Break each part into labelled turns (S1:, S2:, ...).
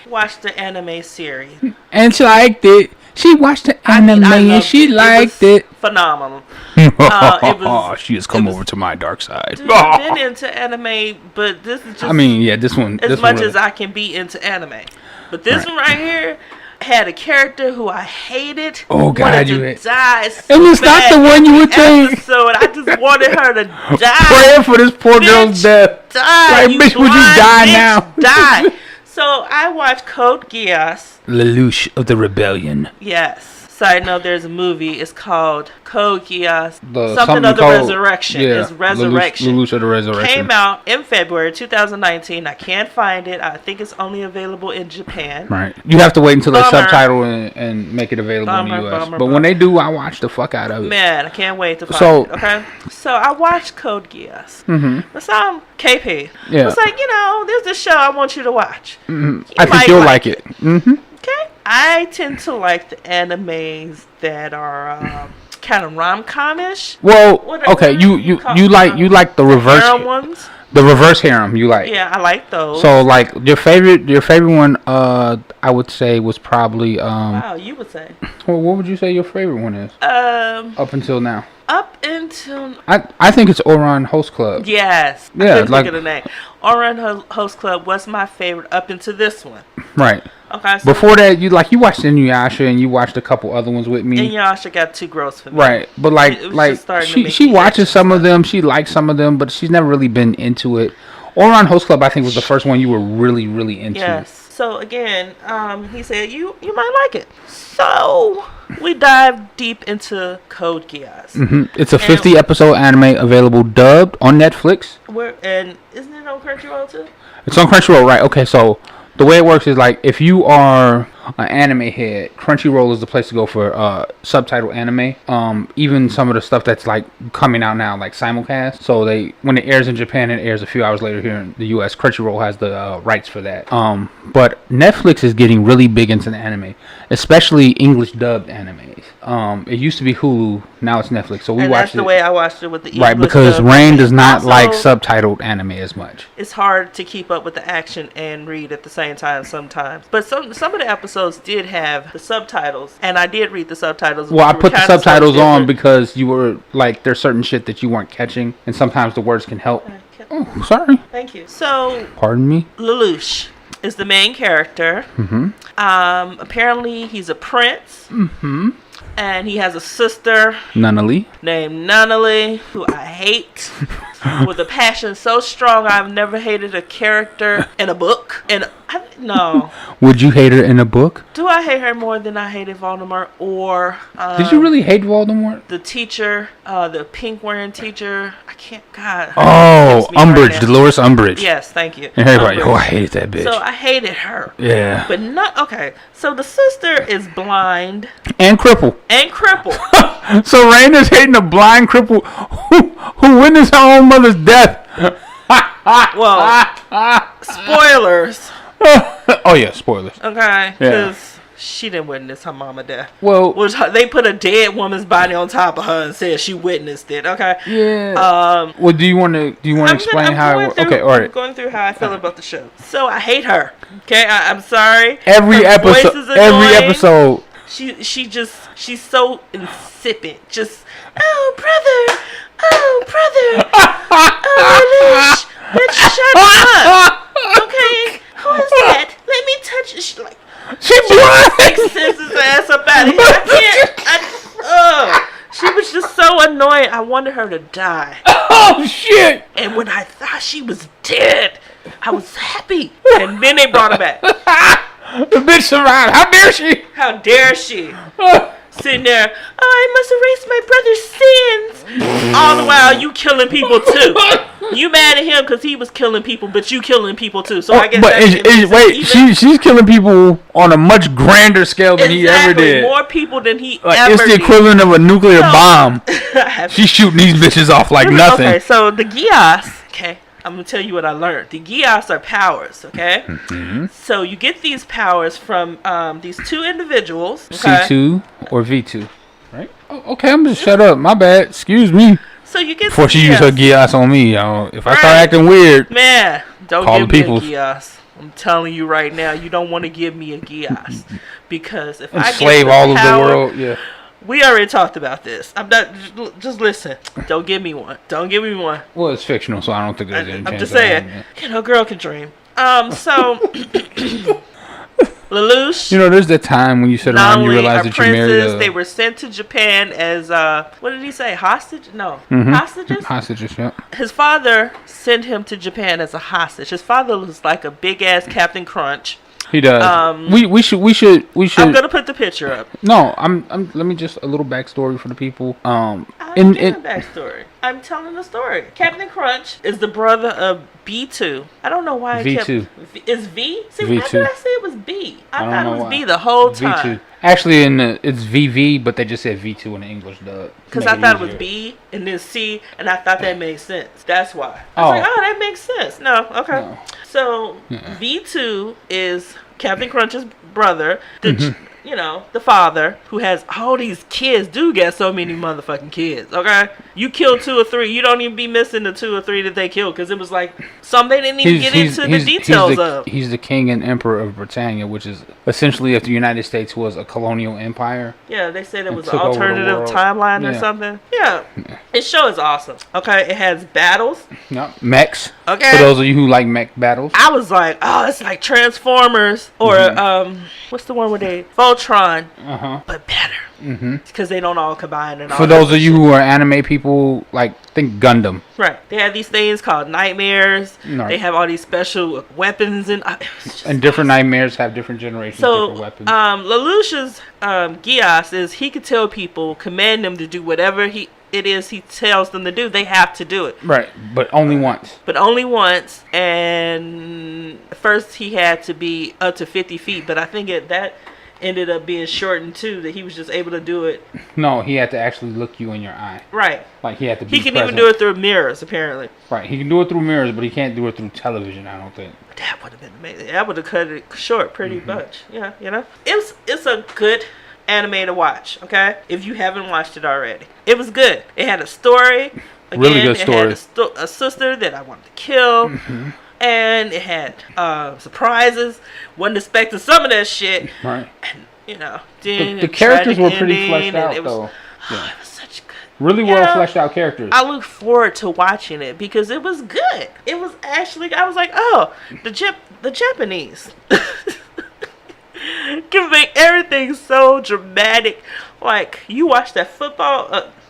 S1: watched the anime series.
S2: And she liked it. She watched the anime and she liked it.
S1: Phenomenal.
S2: She has come over to my dark side.
S1: Dude, I've been into anime, but this is just...
S2: I mean, yeah, this one...
S1: As much as I can be into anime. But this one right here had a character who I hated.
S2: Oh, God, you hate...
S1: Die so
S2: and it's not the one you would think.
S1: So I just wanted her to die.
S2: Praying for this poor girl's death.
S1: Die,
S2: like, bitch, would you die now?
S1: Die. So I watched CodeGeass.
S2: Lelouch of the Rebellion.
S1: Yes. Side note, there's a movie. It's called CodeGeass.
S2: Something
S1: of the Resurrection.
S2: Yeah,
S1: it's Resurrection.
S2: Lelouch of the Resurrection.
S1: Came out in February 2019. I can't find it. I think it's only available in Japan.
S2: Right. You have to wait until they subtitle and make it available in the US. But when they do, I watch the fuck out of it.
S1: Man, I can't wait to find it. Okay. So I watched CodeGeass.
S2: Mm-hmm.
S1: So I'm KP.
S2: Yeah.
S1: It's like, there's this show I want you to watch.
S2: Mm-hmm. I think you'll like it. Mm-hmm.
S1: Okay. I tend to like the animes that are kind of rom-com-ish.
S2: Well, okay, you like the reverse
S1: harem ones.
S2: The reverse harem, you like.
S1: Yeah, I like those.
S2: So like your favorite one, I would say was probably
S1: wow, you would say.
S2: Well, what would you say your favorite one is? Up until now.
S1: Up until
S2: I think it's Ouran Host Club.
S1: Yes.
S2: Yeah,
S1: I couldn't think of the name. Ouran Host Club was my favorite up until this one.
S2: Right.
S1: Okay. So
S2: before that, you watched Inuyasha and you watched a couple other ones with me.
S1: Inuyasha got too gross for me.
S2: Right, but she watches some of them, she likes some of them, but she's never really been into it. Ouran Host Club, I think, was the first one you were really, really into.
S1: Yes. So again, he said you might like it. So we dive deep into CodeGeass.
S2: Mm-hmm. It's a 50-episode anime available dubbed on Netflix.
S1: And isn't it on Crunchyroll too?
S2: It's on Crunchyroll, right? Okay, so the way it works is like if you are an anime head, Crunchyroll is the place to go for subtitle anime. Even some of the stuff that's like coming out now, like simulcast. So when it airs in Japan, it airs a few hours later here in the US. Crunchyroll has the rights for that. But Netflix is getting really big into the anime, especially English dubbed animes. It used to be Hulu, now it's Netflix. So we watched it.
S1: That's the way I watched it with the English.
S2: Right, because Raine does not like subtitled anime as much.
S1: It's hard to keep up with the action and read at the same time sometimes. But some of the episodes did have the subtitles, and I did read the subtitles.
S2: Well, I put the subtitles on because you were like, there's certain shit that you weren't catching, and sometimes the words can help. Oh, sorry.
S1: Thank you. So,
S2: pardon me.
S1: Lelouch is the main character.
S2: Mm-hmm.
S1: Apparently, he's a prince.
S2: Mm-hmm.
S1: And he has a sister
S2: named
S1: Nunnally, who I hate with a passion so strong I've never hated a character in a book. And no.
S2: Would you hate her in a book?
S1: Do I hate her more than I hated Voldemort? Or
S2: did you really hate Voldemort?
S1: The teacher, the pink wearing teacher. I can't. God.
S2: Oh, Umbridge, Dolores Umbridge.
S1: Yes, thank you.
S2: And everybody, I hated that bitch.
S1: So I hated her.
S2: Yeah.
S1: But not okay. So the sister is blind
S2: and crippled. So Raine is hating a blind cripple who witnessed her own mother's death.
S1: Well, spoilers.
S2: Oh yeah, spoilers.
S1: Okay, because she didn't witness her mama death.
S2: Well,
S1: they put a dead woman's body on top of her and said she witnessed it. Okay.
S2: Yeah. Well, do you want to explain how it works? Okay, all right.
S1: I'm going through how I feel about the show. So I hate her. Okay, I'm sorry.
S2: Every episode.
S1: She's so insipid. Just brother, Lelouch, bitch, shut up. Okay, who is that? Let me touch it. She blind. Sends his ass up out of here. I can't. She was just so annoying. I wanted her to die.
S2: Oh shit!
S1: And when I thought she was dead, I was happy. And then they brought her back.
S2: The bitch survived. How dare she?
S1: How dare she? Sitting there, I must erase my brother's sins. All the while, you killing people too. You mad at him because he was killing people, but you killing people too. So I guess
S2: she's killing people on a much grander scale than he ever did.
S1: More people than he ever did.
S2: It's the equivalent of a nuclear bomb. She's shooting these bitches off like nothing.
S1: Okay, so the Geass, okay. I'm going to tell you what I learned. The Geass are powers, okay?
S2: Mm-hmm.
S1: So you get these powers from these two individuals. Okay?
S2: C2 or V2, right? Oh, okay, I'm just shut up. My bad. Excuse me.
S1: So you get
S2: before she used her Geass on me, if I start acting weird,
S1: man, don't give me a Geass. I'm telling you right now, you don't want to give me a Geass. Because if
S2: enslave
S1: I
S2: all
S1: get the power,
S2: of the world, yeah.
S1: We already talked about this. I'm not. Just listen. Don't give me one. Don't give me one.
S2: Well, it's fictional, so I don't think there's any chance.
S1: I'm just saying. Girl can dream. So Lelouch.
S2: There's that time when you sit around and you realize that you married
S1: they were sent to Japan as what did he say? Hostage? No, hostages.
S2: Hostages. Yeah.
S1: His father sent him to Japan as a hostage. His father was like a big ass Captain Crunch.
S2: He does. We should. I'm
S1: gonna put the picture up.
S2: No, let me just a little backstory for the people.
S1: I'm giving a backstory. I'm telling the story. Captain Crunch is the brother of B2. I don't know why
S2: V2.
S1: Is V? See,
S2: V2.
S1: why did I say it was B? I thought it was
S2: why.
S1: B the whole time.
S2: V2. Actually, it's VV, but they just said V2 in the English dub.
S1: Because I thought it was B and then C, and I thought that made sense. That's why. I was like, that makes sense. No, okay. No. So V2 is Captain Crunch's brother. The father who has all these kids. Dude got so many motherfucking kids. Okay, you kill 2 or 3, you don't even be missing the 2 or 3 that they killed because it was like some they didn't even get into the details of.
S2: He's the king and emperor of Britannia, which is essentially if the United States was a colonial empire.
S1: Yeah, they said it was an alternative timeline or something. Yeah, this show is awesome. Okay, it has battles.
S2: Yep, mechs.
S1: Okay,
S2: for those of you who like mech battles.
S1: I was like, it's like Transformers or what's the one where they Voltron, but better. Because they don't all combine. And
S2: for those of you who are anime people, think Gundam.
S1: Right. They have these things called nightmares. Right. They have all these special weapons and
S2: different nightmares have different generations, different weapons.
S1: Lelouch's Geass is he could tell people, command them to do whatever he tells them to do. They have to do it.
S2: Right. But only once.
S1: And first he had to be up to 50 feet, but I think that ended up being shortened too, that he was just able to do it.
S2: No, he had to actually look you in your eye.
S1: Right.
S2: He had to be
S1: He can
S2: present.
S1: even do it through mirrors, apparently.
S2: Right. He can do it through mirrors, but he can't do it through television, I don't think.
S1: That would have been amazing. That would have cut it short pretty much. Yeah, It's a good anime to watch, okay? If you haven't watched it already. It was good. It had a story. Again,
S2: really good story.
S1: It had a sister that I wanted to kill. And it had surprises. Wasn't expecting some of that shit.
S2: Right.
S1: And,
S2: the characters were pretty fleshed out, though.
S1: It was such good.
S2: Really well fleshed out characters.
S1: I look forward to watching it because it was good. It was actually, I was like, the Japanese can make everything so dramatic. Like, you watch that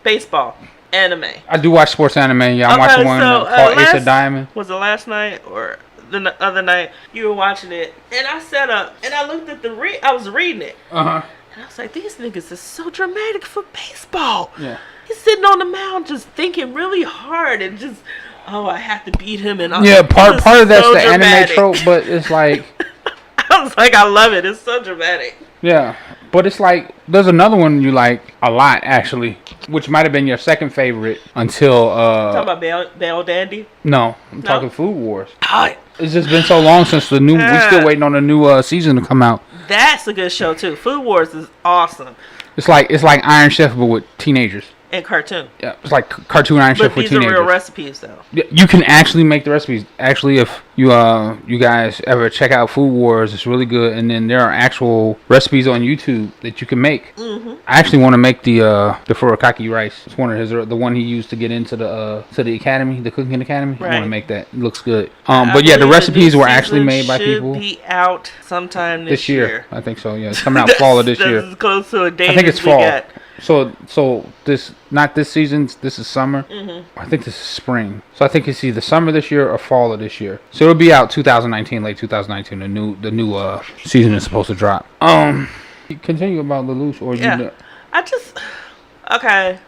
S1: baseball anime.
S2: I do watch sports anime. Yeah, I'm watching one called Ace of Diamond.
S1: Was it last night or the other night? You were watching it, and I sat up and I looked at I was reading it. And I was like, these niggas is so dramatic for baseball. Yeah. He's sitting on the mound just thinking really hard and just, I have to beat him. And
S2: part of that's so the dramatic anime trope, but it's like.
S1: I was like, I love it. It's so dramatic.
S2: Yeah, but it's like there's another one you like a lot actually, which might have been your second favorite until.
S1: Talking about Bell Dandy?
S2: No, I'm talking Food Wars. It's just been so long since the new. We're still waiting on the new season to come out.
S1: That's a good show too. Food Wars is awesome.
S2: It's like Iron Chef but with teenagers.
S1: And cartoon.
S2: Yeah, it's like cartoon Iron Chef with teenagers.
S1: But these are real recipes, though.
S2: Yeah, you can actually make the recipes. Actually, if you guys ever check out Food Wars, it's really good. And then there are actual recipes on YouTube that you can make. I actually want to make the furikake rice. It's one of the one he used to get into the academy, the cooking academy. Right. I want to make that. It looks good. But yeah, the recipes were actually made by people.
S1: Should be out sometime this year.
S2: I think so. Yeah, it's coming out fall of this year.
S1: That's close to a date.
S2: I think it's fall. So this not this season. This is summer. I think this is spring. So I think it's either summer this year or fall of this year. So it'll be out 2019, late 2019. The new season is supposed to drop. Continue about Lelouch or
S1: okay.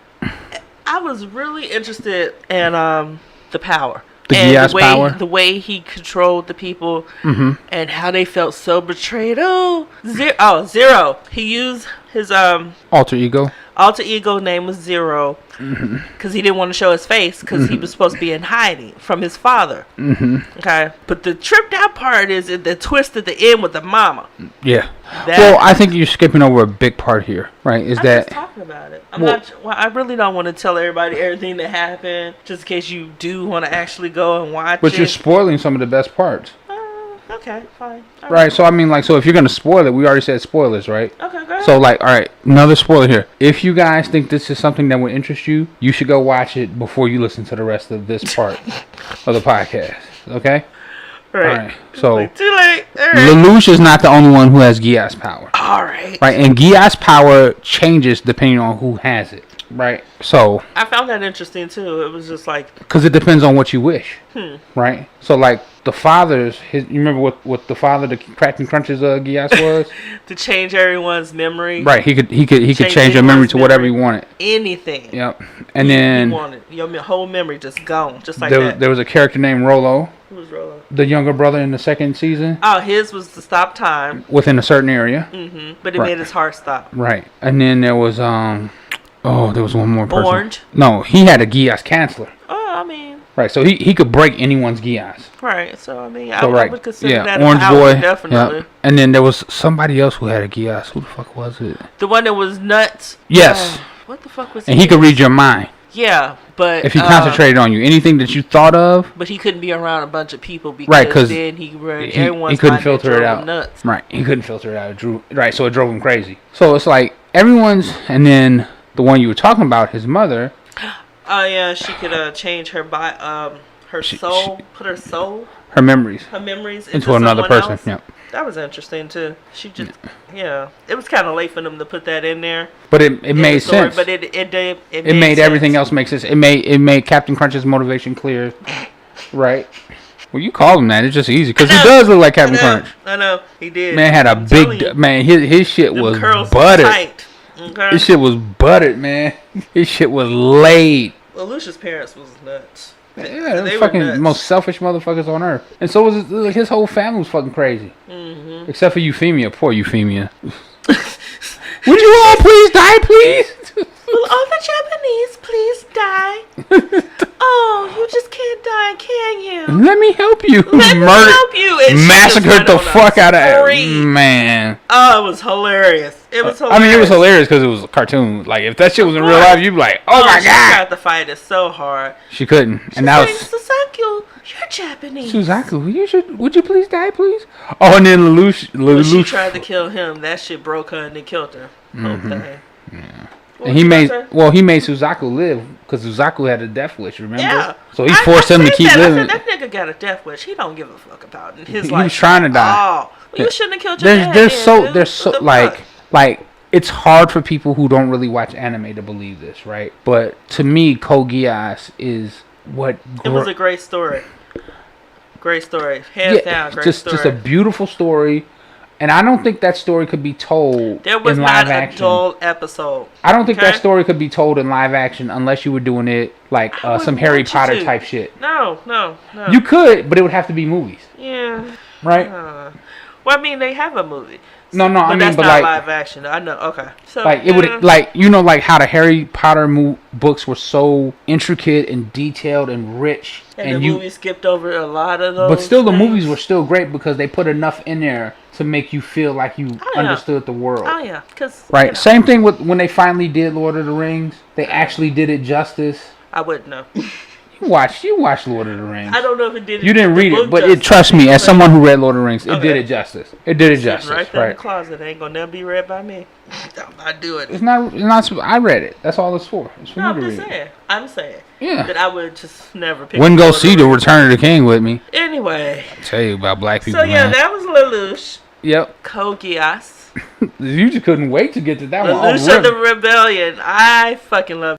S1: I was really interested in the power.
S2: The Geass power.
S1: The way he controlled the people and how they felt so betrayed. Zero. He used his
S2: alter ego.
S1: Alter ego name was Zero because he didn't want to show his face because he was supposed to be in hiding from his father. Okay, but the tripped out part is the twist at the end with the mama. Yeah. Well,
S2: I think you're skipping over a big part here, right? I'm
S1: just talking about it. I really don't want to tell everybody everything that happened, just in case you do want to actually go and watch it.
S2: But you're spoiling some of the best parts.
S1: Okay, fine. All
S2: Right. So I mean, like, so if you're gonna spoil it, we already said spoilers, right?
S1: Okay, go ahead.
S2: So like, all right, another spoiler here. If you guys think this is something that would interest you, you should go watch it before you listen to the rest of this part of the podcast. Okay.
S1: Right.
S2: All right. So
S1: too late. All right.
S2: Lelouch is not the only one who has Geass power.
S1: All right.
S2: Right, and Geass power changes depending on who has it. Right. So
S1: I found that interesting too. It was just like
S2: because it depends on what you wish. Right. So like the father's, you remember what the father, the Captain Crunch's Geass was?
S1: to change everyone's memory.
S2: Right. He could change your memory to whatever he wanted.
S1: Anything.
S2: Yep. And then
S1: you wanted your whole memory just gone, just like
S2: that. There was a character named Rolo.
S1: Who was Rolo?
S2: The younger brother in the second season.
S1: Oh, his was to stop time
S2: within a certain area.
S1: But it made his heart stop.
S2: Right. And then there was there was one more person.
S1: Orange.
S2: No, he had a Geass canceller.
S1: Oh, I mean.
S2: Right, so he could break anyone's Geass.
S1: Right, so I mean,
S2: So,
S1: I would consider that
S2: Orange
S1: a power,
S2: Boy,
S1: definitely.
S2: Yep. And then there was somebody else who had a Geass. Who the fuck was it?
S1: The one that was nuts.
S2: Yes.
S1: What the fuck was?
S2: And he could read your mind.
S1: Yeah, but
S2: if he concentrated on you, anything that you thought of.
S1: But he couldn't be around a bunch of people because then he
S2: couldn't filter it out.
S1: Nuts.
S2: Right, he couldn't filter it out. Right, so it drove him crazy. So it's like everyone's, and then the one you were talking about, his mother.
S1: Oh yeah, she could change her soul, put her soul,
S2: her memories
S1: into
S2: another person.
S1: Else. Yep. That was interesting too. She just, it was kind of late for them to put that in there.
S2: But it made sense.
S1: But it
S2: made everything else make sense. It made Captain Crunch's motivation clear, right? Well, you call him that. It's just easy because he does look like Captain Crunch.
S1: I know he did.
S2: Man had a big man. His shit was buttered.
S1: Tight. Okay.
S2: His shit was buttered, man. His shit was laid.
S1: Well, Lucia's parents was nuts.
S2: Yeah, they fucking nuts. Most selfish motherfuckers on earth. And so was his whole family was fucking crazy. Mm-hmm. Except for Euphemia. Poor Euphemia. Would you all please die, please?
S1: Will all the Japanese please die? Oh, you just can't die, can you?
S2: Let me help you.
S1: Let me help you. And
S2: massacred the fuck out of it. Man.
S1: Oh, it was hilarious. It was hilarious.
S2: I mean, it was hilarious because it was a cartoon. Like, if that shit was in real life, you'd be like, oh my God. She
S1: tried to fight it so hard.
S2: She couldn't. And that was...
S1: Suzaku, you're Japanese.
S2: Suzaku, would you please die, please? Oh, and then Lelouch.
S1: When she tried to kill him, that shit broke her and it killed her.
S2: Mm-hmm. Okay. Yeah. And he made Suzaku live because Suzaku had a death wish, remember? Yeah. So he forced him to keep living.
S1: That nigga got a death wish. He don't give a fuck about it. His
S2: life. He was trying to die.
S1: Oh, well, you shouldn't have killed your dad.
S2: There's so like it's hard for people who don't really watch anime to believe this, right? But to me, CodeGeass is what.
S1: It was a great story. Great story, hands down. Great story.
S2: Just a beautiful story. And I don't think that story could be told
S1: there was
S2: in live
S1: not
S2: action.
S1: A dull episode.
S2: I don't think that story could be told in live action unless you were doing it like some Harry Potter type shit.
S1: No.
S2: You could, but it would have to be movies.
S1: Yeah.
S2: Right?
S1: Well, I mean, they have a movie.
S2: No, I mean,
S1: that's
S2: but
S1: not
S2: like
S1: live action. I know. Okay. So
S2: like it would like like how the Harry Potter books were so intricate and detailed and rich,
S1: and the movie skipped over a lot of those.
S2: But still, the movies were still great because they put enough in there to make you feel like you understood the world.
S1: Oh yeah, because
S2: right. Same thing with when they finally did Lord of the Rings. They actually did it justice.
S1: I wouldn't know.
S2: You watched Lord of the Rings.
S1: I don't know if it did.
S2: You didn't read it, but trust me, as someone who read Lord of the Rings, it did it justice. It did it justice.
S1: Right there in the closet. It ain't gonna never be read by me. I'm not doing it.
S2: It's not. I read it. That's all it's for. It's for
S1: no, I'm saying.
S2: Yeah.
S1: That I would just never pick.
S2: Wouldn't go see the Return of the King with me.
S1: Anyway.
S2: I'll tell you about black people.
S1: So yeah, that was Lelouch.
S2: Yep.
S1: CodeGeass.
S2: You just couldn't wait to get to that one.
S1: Lelouch of the Rebellion. I fucking love